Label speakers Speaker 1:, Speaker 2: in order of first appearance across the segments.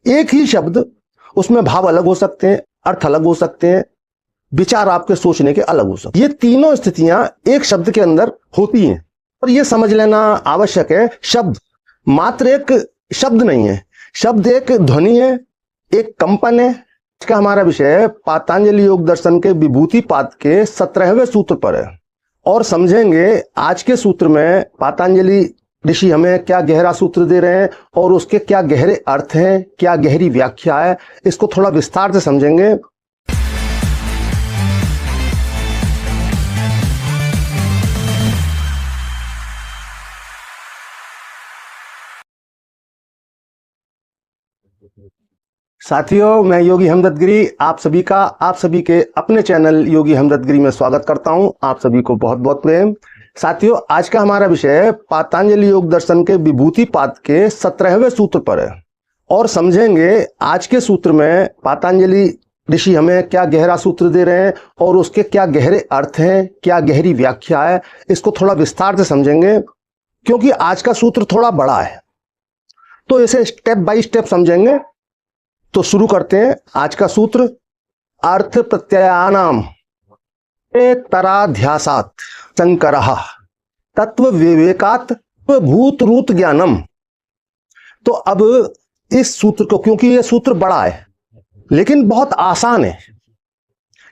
Speaker 1: एक ही शब्द, उसमें भाव अलग हो सकते हैं, अर्थ अलग हो सकते हैं, विचार आपके सोचने के अलग हो सकते हैं। ये तीनों स्थितियां एक शब्द के अंदर होती हैं और ये समझ लेना आवश्यक है, शब्द मात्र एक शब्द नहीं है, शब्द एक ध्वनि है, एक कंपन है। इसका हमारा विषय पातंजलि योग दर्शन के विभूति पाद के 17वें सूत्र पर है और समझेंगे आज के सूत्र में पातंजलि ऋषि हमें क्या गहरा सूत्र दे रहे हैं और उसके क्या गहरे अर्थ हैं, क्या गहरी व्याख्या है, इसको थोड़ा विस्तार से समझेंगे। साथियों, मैं योगी हमदर्द गिरी आप सभी के अपने चैनल योगी हमदर्द गिरी में स्वागत करता हूं। आप सभी को बहुत बहुत प्रेम। साथियों, आज का हमारा विषय पातंजलि योग दर्शन के विभूति पाद के 17वें सूत्र पर है और समझेंगे आज के सूत्र में पातंजलि ऋषि हमें क्या गहरा सूत्र दे रहे हैं और उसके क्या गहरे अर्थ हैं, क्या गहरी व्याख्या है, इसको थोड़ा विस्तार से समझेंगे क्योंकि आज का सूत्र थोड़ा बड़ा है, तो इसे स्टेप बाय स्टेप समझेंगे। तो शुरू करते हैं आज का सूत्र। अर्थ प्रत्ययानाम तराध्यासात शंकरः तत्व विवेकात भूत रूत ज्ञानम। तो अब इस सूत्र को, क्योंकि यह सूत्र बड़ा है लेकिन बहुत आसान है,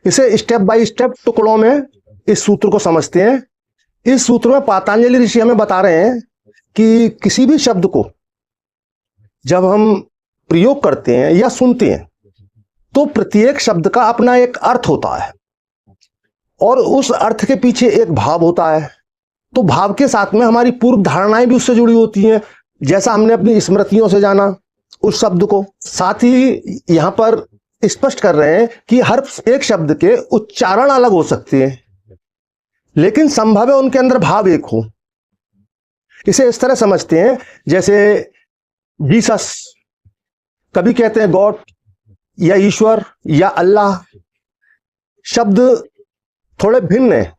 Speaker 1: इसे स्टेप बाय स्टेप टुकड़ों में इस सूत्र को समझते हैं। इस सूत्र में पातंजलि ऋषि हमें बता रहे हैं कि किसी भी शब्द को जब हम प्रयोग करते हैं या सुनते हैं तो प्रत्येक शब्द का अपना एक अर्थ होता है और उस अर्थ के पीछे एक भाव होता है। तो भाव के साथ में हमारी पूर्व धारणाएं भी उससे जुड़ी होती हैं, जैसा हमने अपनी स्मृतियों से जाना उस शब्द को। साथ ही यहां पर स्पष्ट कर रहे हैं कि हर एक शब्द के उच्चारण अलग हो सकते हैं लेकिन संभव है उनके अंदर भाव एक हो। इसे इस तरह समझते हैं जैसे जीसस, कभी कहते हैं गॉड या ईश्वर या अल्लाह। शब्द थोड़े भिन्न हैं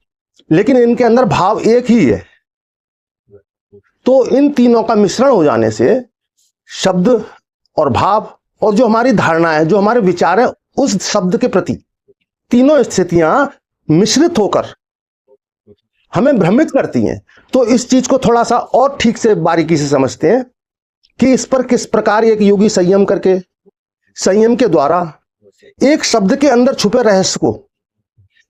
Speaker 1: लेकिन इनके अंदर भाव एक ही है। तो इन तीनों का मिश्रण हो जाने से शब्द और भाव और जो हमारी धारणा है, जो हमारे विचार है उस शब्द के प्रति, तीनों स्थितियां मिश्रित होकर हमें भ्रमित करती हैं। तो इस चीज को थोड़ा सा और ठीक से बारीकी से समझते हैं कि इस पर किस प्रकार एक योगी संयम करके, संयम के द्वारा एक शब्द के अंदर छुपे रहस्य को,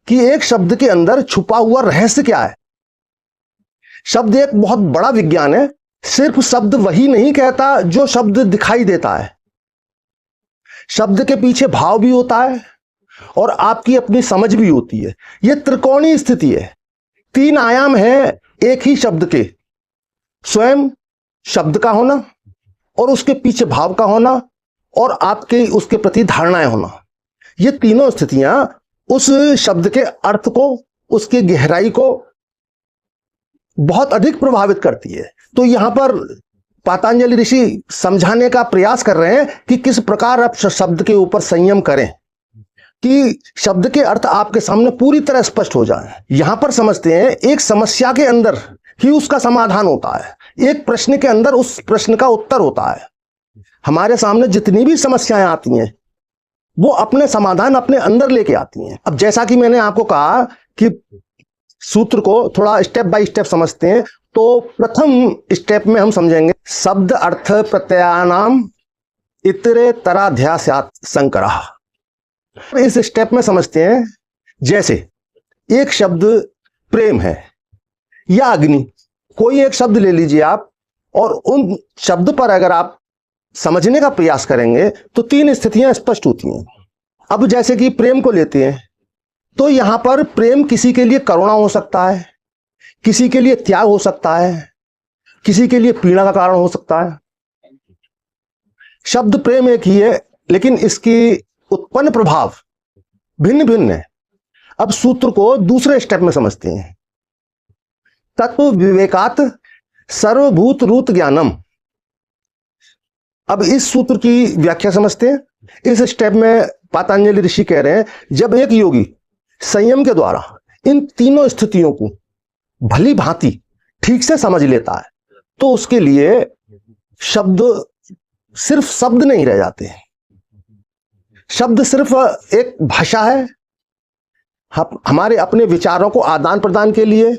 Speaker 1: कि एक शब्द के अंदर छुपा हुआ रहस्य क्या है। शब्द एक बहुत बड़ा विज्ञान है। सिर्फ शब्द वही नहीं कहता जो शब्द दिखाई देता है, शब्द के पीछे भाव भी होता है और आपकी अपनी समझ भी होती है। यह त्रिकोणीय स्थिति है, तीन आयाम है एक ही शब्द के, स्वयं शब्द का होना और उसके पीछे भाव का होना और आपके उसके प्रति धारणाएं होना। ये तीनों स्थितियां उस शब्द के अर्थ को, उसकी गहराई को बहुत अधिक प्रभावित करती है। तो यहां पर पातंजलि ऋषि समझाने का प्रयास कर रहे हैं कि किस प्रकार आप शब्द के ऊपर संयम करें कि शब्द के अर्थ आपके सामने पूरी तरह स्पष्ट हो जाए। यहां पर समझते हैं एक समस्या के अंदर ही उसका समाधान होता है, एक प्रश्न के अंदर उस प्रश्न का उत्तर होता है। हमारे सामने जितनी भी समस्याएं आती हैं वो अपने समाधान अपने अंदर लेके आती हैं। अब जैसा कि मैंने आपको कहा कि सूत्र को थोड़ा स्टेप बाय स्टेप समझते हैं, तो प्रथम स्टेप में हम समझेंगे शब्द अर्थ प्रत्ययानाम इतरे तराध्यासात शंकरः। इस स्टेप में समझते हैं जैसे एक शब्द प्रेम है या अग्नि, कोई एक शब्द ले लीजिए आप और उन शब्द पर अगर आप समझने का प्रयास करेंगे तो तीन स्थितियां स्पष्ट होती हैं। अब जैसे कि प्रेम को लेते हैं तो यहां पर प्रेम किसी के लिए करुणा हो सकता है, किसी के लिए त्याग हो सकता है, किसी के लिए पीड़ा का कारण हो सकता है। शब्द प्रेम एक ही है लेकिन इसकी उत्पन्न प्रभाव भिन्न भिन्न है। अब सूत्र को दूसरे स्टेप में समझते हैं। तत्व विवेकात सर्वभूत रूत ज्ञानम। अब इस सूत्र की व्याख्या समझते हैं। इस स्टेप में पातंजलि ऋषि कह रहे हैं जब एक योगी संयम के द्वारा इन तीनों स्थितियों को भली भांति ठीक से समझ लेता है तो उसके लिए शब्द सिर्फ शब्द नहीं रह जाते। शब्द सिर्फ एक भाषा है हमारे अपने विचारों को आदान प्रदान के लिए।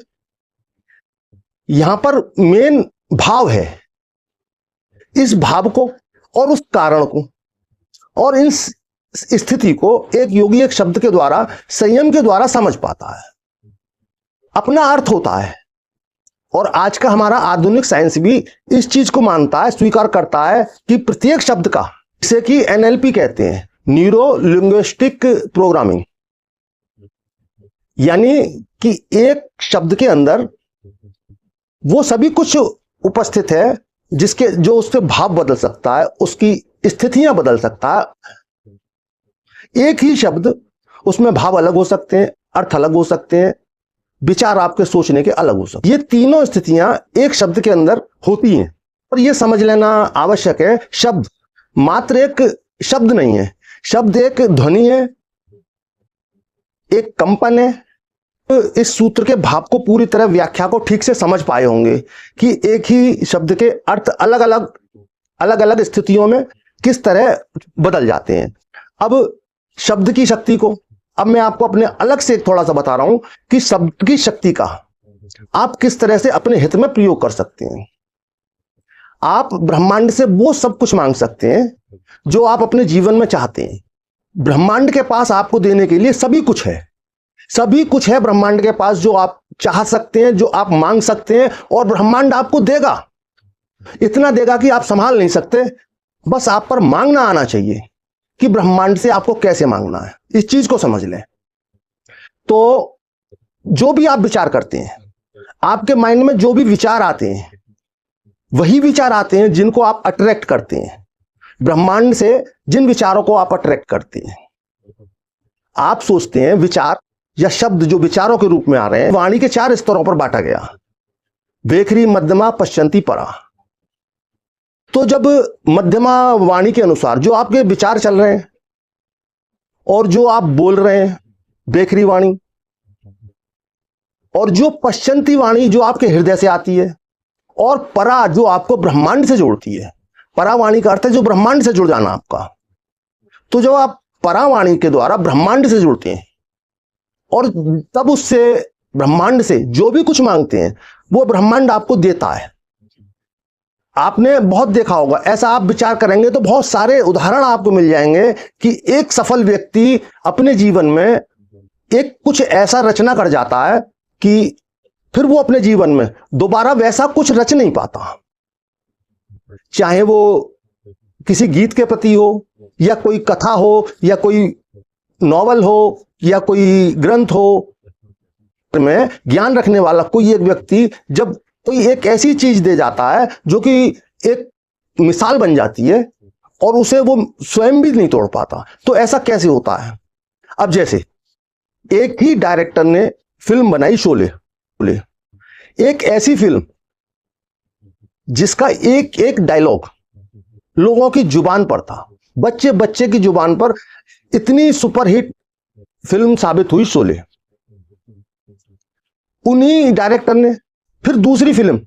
Speaker 1: यहां पर मेन भाव है, इस भाव को और उस कारण को और इस स्थिति को एक योगी एक शब्द के द्वारा, संयम के द्वारा समझ पाता है, अपना अर्थ होता है। और आज का हमारा आधुनिक साइंस भी इस चीज को मानता है, स्वीकार करता है कि प्रत्येक शब्द का, जिसे कि एनएलपी कहते हैं, न्यूरो लिंग्विस्टिक प्रोग्रामिंग, यानी कि एक शब्द के अंदर वो सभी कुछ उपस्थित है जिसके जो उससे भाव बदल सकता है, उसकी स्थितियां बदल सकता है। एक ही शब्द, उसमें भाव अलग हो सकते हैं, अर्थ अलग हो सकते हैं, विचार आपके सोचने के अलग हो सकते हैं। ये तीनों स्थितियां एक शब्द के अंदर होती हैं। और ये समझ लेना आवश्यक है, शब्द मात्र एक शब्द नहीं है, शब्द एक ध्वनि है, एक कंपन है। तो इस सूत्र के भाव को पूरी तरह, व्याख्या को ठीक से समझ पाए होंगे कि एक ही शब्द के अर्थ अलग अलग स्थितियों में किस तरह बदल जाते हैं। अब शब्द की शक्ति को, अब मैं आपको अपने अलग से थोड़ा सा बता रहा हूं कि शब्द की शक्ति का आप किस तरह से अपने हित में प्रयोग कर सकते हैं। आप ब्रह्मांड से वो सब कुछ मांग सकते हैं जो आप अपने जीवन में चाहते हैं। ब्रह्मांड के पास आपको देने के लिए सभी कुछ है, सभी कुछ है ब्रह्मांड के पास, जो आप चाह सकते हैं, जो आप मांग सकते हैं, और ब्रह्मांड आपको देगा। इतना देगा कि आप संभाल नहीं सकते। बस आप पर मांगना आना चाहिए कि ब्रह्मांड से आपको कैसे मांगना है। इस चीज को समझ लें। तो जो भी आप विचार करते हैं, आपके माइंड में जो भी विचार आते हैं, वही विचार आते हैं जिनको आप अट्रैक्ट करते हैं। ब्रह्मांड से जिन विचारों को आप अट्रैक्ट करते हैं, आप सोचते हैं विचार या शब्द जो विचारों के रूप में आ रहे हैं, वाणी के 4 स्तरों पर बांटा गया, वेखरी, मध्यमा, पश्चंती, परा। तो जब मध्यमा वाणी के अनुसार जो आपके विचार चल रहे हैं और जो आप बोल रहे हैं, वेखरी वाणी, और जो पश्चंती वाणी जो आपके हृदय से आती है, और परा जो आपको ब्रह्मांड से जोड़ती है। परा वाणी का अर्थ है जो ब्रह्मांड से जुड़ जाना आपका। तो जब आप परा वाणी के द्वारा ब्रह्मांड से जुड़ते हैं और तब उससे, ब्रह्मांड से जो भी कुछ मांगते हैं, वो ब्रह्मांड आपको देता है। आपने बहुत देखा होगा, ऐसा आप विचार करेंगे तो बहुत सारे उदाहरण आपको मिल जाएंगे कि एक सफल व्यक्ति अपने जीवन में एक कुछ ऐसा रचना कर जाता है कि फिर वो अपने जीवन में दोबारा वैसा कुछ रच नहीं पाता। चाहे वो किसी गीत के प्रति हो, या कोई कथा हो, या कोई नॉवल हो, या कोई ग्रंथ हो, में ज्ञान रखने वाला कोई एक व्यक्ति जब कोई एक ऐसी चीज दे जाता है जो कि एक मिसाल बन जाती है और उसे वो स्वयं भी नहीं तोड़ पाता, तो ऐसा कैसे होता है? अब जैसे एक ही डायरेक्टर ने फिल्म बनाई शोले, एक ऐसी फिल्म जिसका एक एक डायलॉग लोगों की जुबान पर था, बच्चे बच्चे की जुबान पर। इतनी सुपरहिट फिल्म साबित हुई शोले। उन्हीं डायरेक्टर ने फिर दूसरी फिल्म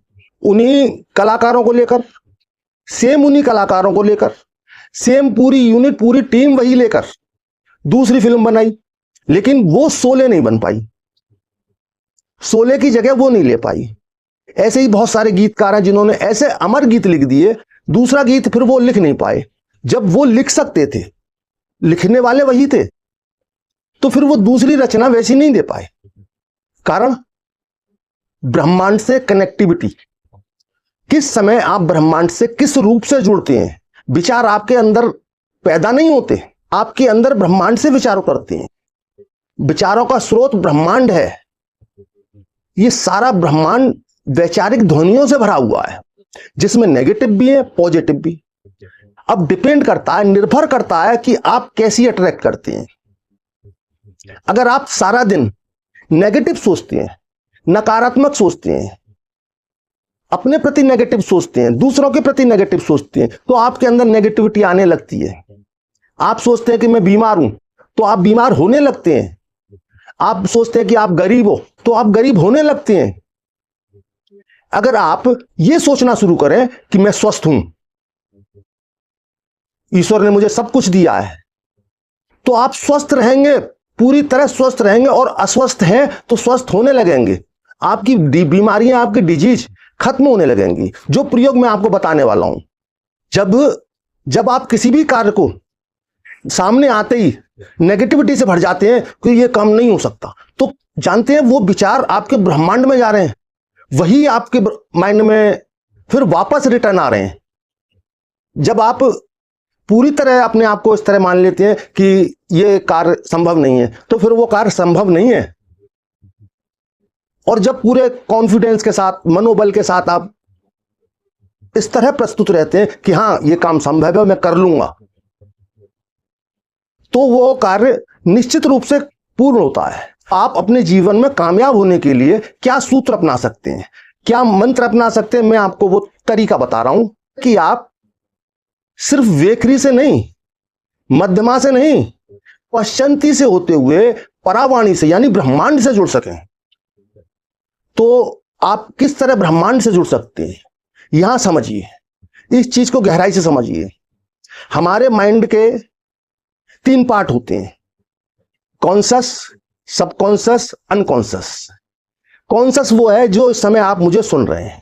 Speaker 1: उन्हीं कलाकारों को लेकर, सेम उन्हीं कलाकारों को लेकर, सेम पूरी यूनिट, पूरी टीम वही लेकर दूसरी फिल्म बनाई, लेकिन वो शोले नहीं बन पाई, शोले की जगह वो नहीं ले पाई। ऐसे ही बहुत सारे गीतकार हैं जिन्होंने ऐसे अमर गीत लिख दिए, दूसरा गीत फिर वो लिख नहीं पाए। जब वो लिख सकते थे, लिखने वाले वही थे, तो फिर वो दूसरी रचना वैसी नहीं दे पाए। कारण ब्रह्मांड से कनेक्टिविटी। किस समय आप ब्रह्मांड से किस रूप से जुड़ते हैं? विचार आपके अंदर पैदा नहीं होते, आपके अंदर ब्रह्मांड से विचार उतरते हैं। विचारों का स्रोत ब्रह्मांड है। ये सारा ब्रह्मांड वैचारिक ध्वनियों से भरा हुआ है, जिसमें नेगेटिव भी है, पॉजिटिव भी। अब डिपेंड करता है, निर्भर करता है कि आप कैसी अट्रैक्ट करते हैं। अगर आप सारा दिन नेगेटिव सोचते हैं, नकारात्मक सोचते हैं, अपने प्रति नेगेटिव सोचते हैं, दूसरों के प्रति नेगेटिव सोचते हैं, तो आपके अंदर नेगेटिविटी आने लगती है। आप सोचते हैं कि मैं बीमार हूं, तो आप बीमार होने लगते हैं। आप सोचते हैं कि आप गरीब हो, तो आप गरीब होने लगते हैं। अगर आप ये सोचना शुरू करें कि मैं स्वस्थ हूं, ईश्वर ने मुझे सब कुछ दिया है, तो आप स्वस्थ रहेंगे, पूरी तरह स्वस्थ रहेंगे। और अस्वस्थ हैं तो स्वस्थ होने लगेंगे, आपकी बीमारियां, आपकी डिजीज खत्म होने लगेंगी। जो प्रयोग मैं आपको बताने वाला हूं, जब आप किसी भी कार्य को सामने आते ही नेगेटिविटी से भर जाते हैं कि ये काम नहीं हो सकता, तो जानते हैं वो विचार आपके ब्रह्मांड में जा रहे हैं, वही आपके माइंड में फिर वापस रिटर्न आ रहे हैं। जब आप पूरी तरह अपने आप को इस तरह मान लेते हैं कि ये कार्य संभव नहीं है, तो फिर वो कार्य संभव नहीं है। और जब पूरे कॉन्फिडेंस के साथ, मनोबल के साथ आप इस तरह प्रस्तुत रहते हैं कि हाँ ये काम संभव है, मैं कर लूंगा, तो वो कार्य निश्चित रूप से पूर्ण होता है। आप अपने जीवन में कामयाब होने के लिए क्या सूत्र अपना सकते हैं, क्या मंत्र अपना सकते हैं, मैं आपको वो तरीका बता रहा हूं कि आप सिर्फ वेखरी से नहीं, मध्यमा से नहीं, पश्चंती से होते हुए परावाणी से यानी ब्रह्मांड से जुड़ सकें। तो आप किस तरह ब्रह्मांड से जुड़ सकते हैं, यहां समझिए, इस चीज को गहराई से समझिए। हमारे माइंड के 3 पार्ट होते हैं, कॉन्शस, सबकॉन्शस, अनकॉन्शस। कॉन्शस वो है जो इस समय आप मुझे सुन रहे हैं,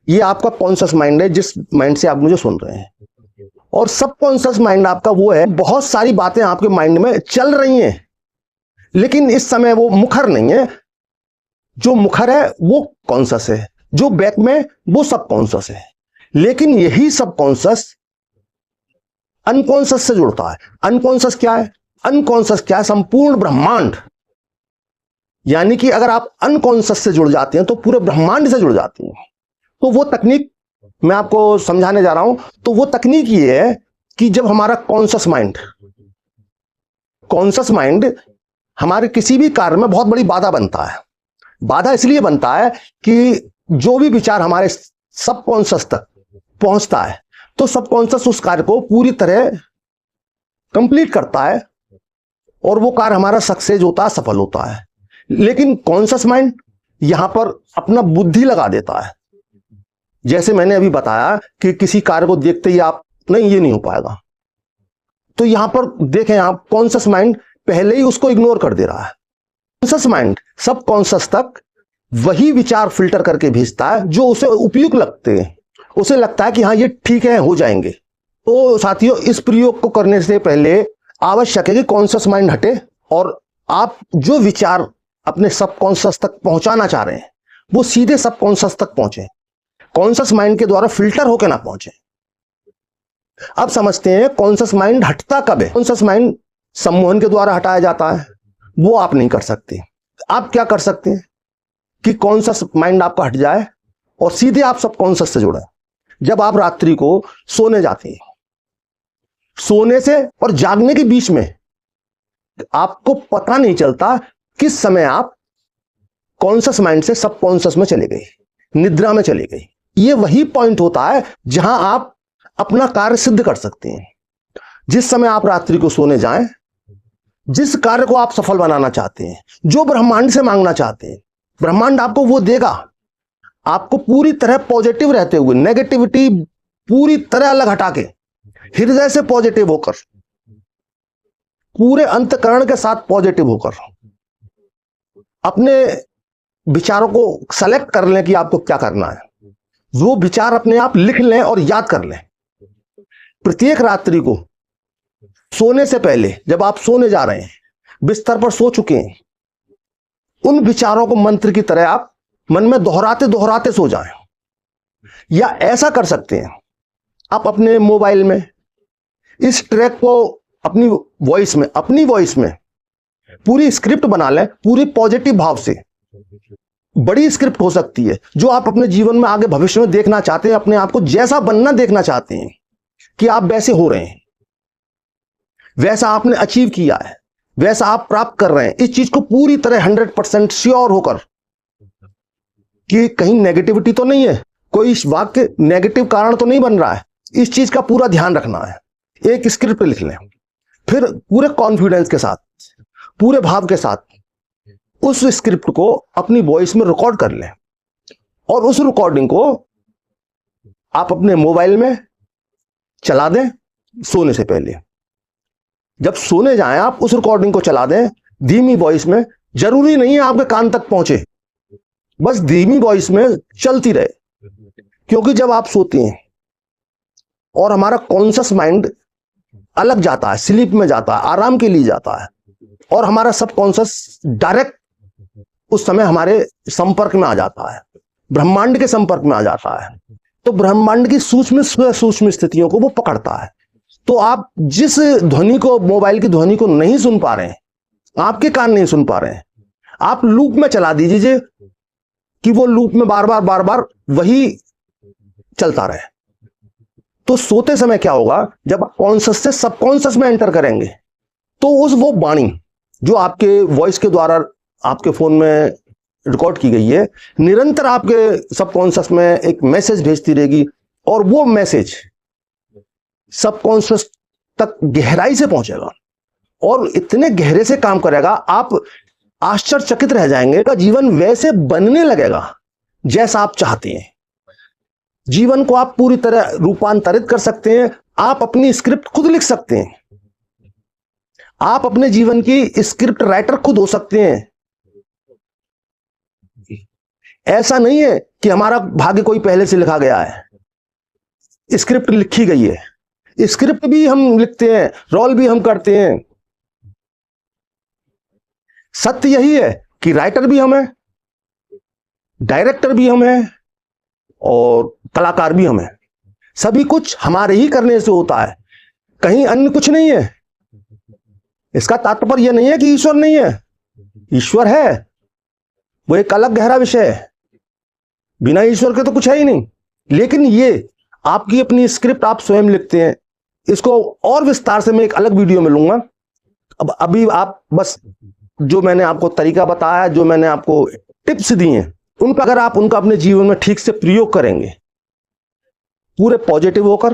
Speaker 1: ये आपका कॉन्शस माइंड है जिस माइंड से आप मुझे सुन रहे हैं। और सबकॉन्शस माइंड आपका वो है, बहुत सारी बातें आपके माइंड में चल रही हैं, लेकिन इस समय वो मुखर नहीं है। जो मुखर है वो कॉन्शस है, जो बैक में वो सबकॉन्शस है। लेकिन यही सबकॉन्शस अनकॉन्शस से जुड़ता है। अनकॉन्शस क्या है? अनकॉन्शस क्या है? संपूर्ण ब्रह्मांड। यानी कि अगर आप अनकॉन्शस से जुड़ जाते हैं तो पूरे ब्रह्मांड से जुड़ जाते हैं। तो वो तकनीक मैं आपको समझाने जा रहा हूं। तो वो तकनीक ये है कि जब हमारा कॉन्शस माइंड हमारे किसी भी कार्य में बहुत बड़ी बाधा बनता है। बाधा इसलिए बनता है कि जो भी विचार हमारे सबकॉन्शस तक पहुंचता है, तो सबकॉन्शस उस कार्य को पूरी तरह कंप्लीट करता है और वो कार्य हमारा सक्सेस होता है, सफल होता है। लेकिन कॉन्शस माइंड यहां पर अपना बुद्धि लगा देता है। जैसे मैंने अभी बताया कि किसी कार्य को देखते ही आप नहीं, ये नहीं हो पाएगा, तो यहां पर देखें आप, कॉन्शस माइंड पहले ही उसको इग्नोर कर दे रहा है। कॉन्शस माइंड सबकॉन्शस तक वही विचार फिल्टर करके भेजता है जो उसे उपयुक्त लगते हैं। उसे लगता है कि हाँ ये ठीक है, हो जाएंगे। तो साथियों, इस प्रयोग को करने से पहले आवश्यक है कि कॉन्शस माइंड हटे और आप जो विचार अपने सबकॉन्शस तक पहुंचाना चाह रहे हैं वो सीधे सबकॉन्शस तक पहुंचे, कॉन्शस माइंड के द्वारा फिल्टर होकर ना पहुंचे। अब समझते हैं कॉन्शस माइंड हटता कब है। कॉन्शस माइंड सम्मोहन के द्वारा हटाया जाता है, वो आप नहीं कर सकते। आप क्या कर सकते हैं कि कॉन्शस माइंड आपका हट जाए और सीधे आप सबकॉन्शस से जुड़े। जब आप रात्रि को सोने जाते हैं, सोने से और जागने के बीच में आपको पता नहीं चलता किस समय आप कॉन्शस माइंड से सबकॉन्शस में चले गए, निद्रा में चले गए। ये वही पॉइंट होता है जहां आप अपना कार्य सिद्ध कर सकते हैं। जिस समय आप रात्रि को सोने जाएं, जिस कार्य को आप सफल बनाना चाहते हैं, जो ब्रह्मांड से मांगना चाहते हैं, ब्रह्मांड आपको वो देगा। आपको पूरी तरह पॉजिटिव रहते हुए, नेगेटिविटी पूरी तरह अलग हटा के, हृदय से पॉजिटिव होकर, पूरे अंतःकरण के साथ पॉजिटिव होकर अपने विचारों को सेलेक्ट कर लें कि आपको क्या करना है। वो विचार अपने आप लिख लें और याद कर लें। प्रत्येक रात्रि को सोने से पहले, जब आप सोने जा रहे हैं, बिस्तर पर सो चुके हैं, उन विचारों को मंत्र की तरह आप मन में दोहराते दोहराते सो जाएं। या ऐसा कर सकते हैं, आप अपने मोबाइल में इस ट्रैक को अपनी वॉइस में पूरी स्क्रिप्ट बना लें, पूरी पॉजिटिव भाव से। बड़ी स्क्रिप्ट हो सकती है जो आप अपने जीवन में आगे भविष्य में देखना चाहते हैं, अपने आप को जैसा बनना देखना चाहते हैं कि आप वैसे हो रहे हैं, वैसा आपने अचीव किया है, वैसा आप प्राप्त कर रहे हैं। इस चीज को पूरी तरह 100% श्योर होकर कि कहीं नेगेटिविटी तो नहीं है, कोई वाक्य नेगेटिव कारण तो नहीं बन रहा है, इस चीज का पूरा ध्यान रखना है। एक स्क्रिप्ट लिख लें, फिर पूरे कॉन्फिडेंस के साथ, पूरे भाव के साथ उस स्क्रिप्ट को अपनी वॉइस में रिकॉर्ड कर लें और उस रिकॉर्डिंग को आप अपने मोबाइल में चला दें सोने से पहले। जब सोने जाएं आप उस रिकॉर्डिंग को चला दें धीमी वॉइस में, जरूरी नहीं है आपके कान तक पहुंचे, बस धीमी वॉइस में चलती रहे। क्योंकि जब आप सोते हैं और हमारा कॉन्शियस माइंड अलग जाता है, स्लीप में जाता है, आराम के लिए जाता है, और हमारा सबकॉन्शियस डायरेक्ट उस समय हमारे संपर्क में आ जाता है, ब्रह्मांड के संपर्क में आ जाता है, तो ब्रह्मांड की सूक्ष्म सूक्ष्म स्थितियों को वो पकड़ता है। तो आप जिस ध्वनि को, मोबाइल की ध्वनि को नहीं सुन पा रहे हैं, आपके कान नहीं सुन पा रहे हैं, आप लूप में चला दीजिए कि वो लूप में बार बार वही चलता रहे। तो सोते समय क्या होगा, जब आप कॉन्शियस से सबकॉन्शियस में एंटर करेंगे तो वो वाणी जो आपके वॉइस के द्वारा आपके फोन में रिकॉर्ड की गई है, निरंतर आपके सबकॉन्शियस में एक मैसेज भेजती रहेगी, और वो मैसेज सबकॉन्शियस तक गहराई से पहुंचेगा और इतने गहरे से काम करेगा, आप आश्चर्यचकित रह जाएंगे का जीवन वैसे बनने लगेगा जैसा आप चाहते हैं। जीवन को आप पूरी तरह रूपांतरित कर सकते हैं, आप अपनी स्क्रिप्ट खुद लिख सकते हैं, आप अपने जीवन की स्क्रिप्ट राइटर खुद हो सकते हैं। ऐसा नहीं है कि हमारा भाग्य कोई पहले से लिखा गया है, स्क्रिप्ट लिखी गई है, स्क्रिप्ट भी हम लिखते हैं, रोल भी हम करते हैं। सत्य यही है कि राइटर भी हम हैं, डायरेक्टर भी हम हैं, और कलाकार भी हम हैं। सभी कुछ हमारे ही करने से होता है, कहीं अन्य कुछ नहीं है। इसका तात्पर्य यह नहीं है कि ईश्वर नहीं है, ईश्वर है, वो एक अलग गहरा विषय है, बिना ईश्वर के तो कुछ है ही नहीं। लेकिन ये आपकी अपनी स्क्रिप्ट आप स्वयं लिखते हैं, इसको और विस्तार से मैं एक अलग वीडियो में लूंगा। अब अभी आप बस जो मैंने आपको तरीका बताया, जो मैंने आपको टिप्स दी हैं, उनका अगर आप उनका अपने जीवन में ठीक से प्रयोग करेंगे, पूरे पॉजिटिव होकर,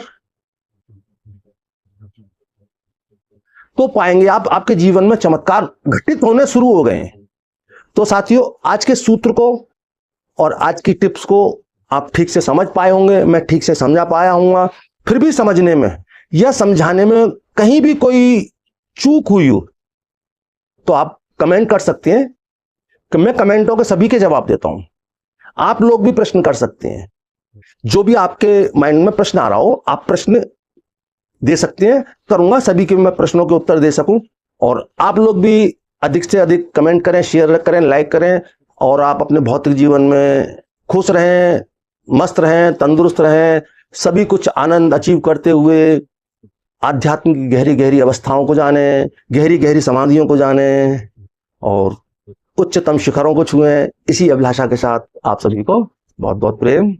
Speaker 1: तो पाएंगे आप आपके जीवन में चमत्कार घटित होने शुरू हो गए हैं। तो साथियों, आज के सूत्र को और आज की टिप्स को आप ठीक से समझ पाए होंगे, मैं ठीक से समझा पाया हूँगा। फिर भी समझने में या समझाने में कहीं भी कोई चूक हुई हो तो आप कमेंट कर सकते हैं कि मैं कमेंटों के सभी के जवाब देता हूं। आप लोग भी प्रश्न कर सकते हैं, जो भी आपके माइंड में प्रश्न आ रहा हो आप प्रश्न दे सकते हैं, करूंगा सभी के मैं प्रश्नों के उत्तर दे सकूं। और आप लोग भी अधिक से अधिक कमेंट करें, शेयर करें, लाइक करें, और आप अपने भौतिक जीवन में खुश रहें, मस्त रहें, तंदुरुस्त रहें, सभी कुछ आनंद अचीव करते हुए आध्यात्मिक गहरी गहरी अवस्थाओं को जाने, गहरी गहरी समाधियों को जाने और उच्चतम शिखरों को छुएं। इसी अभिलाषा के साथ आप सभी को बहुत बहुत प्रेम।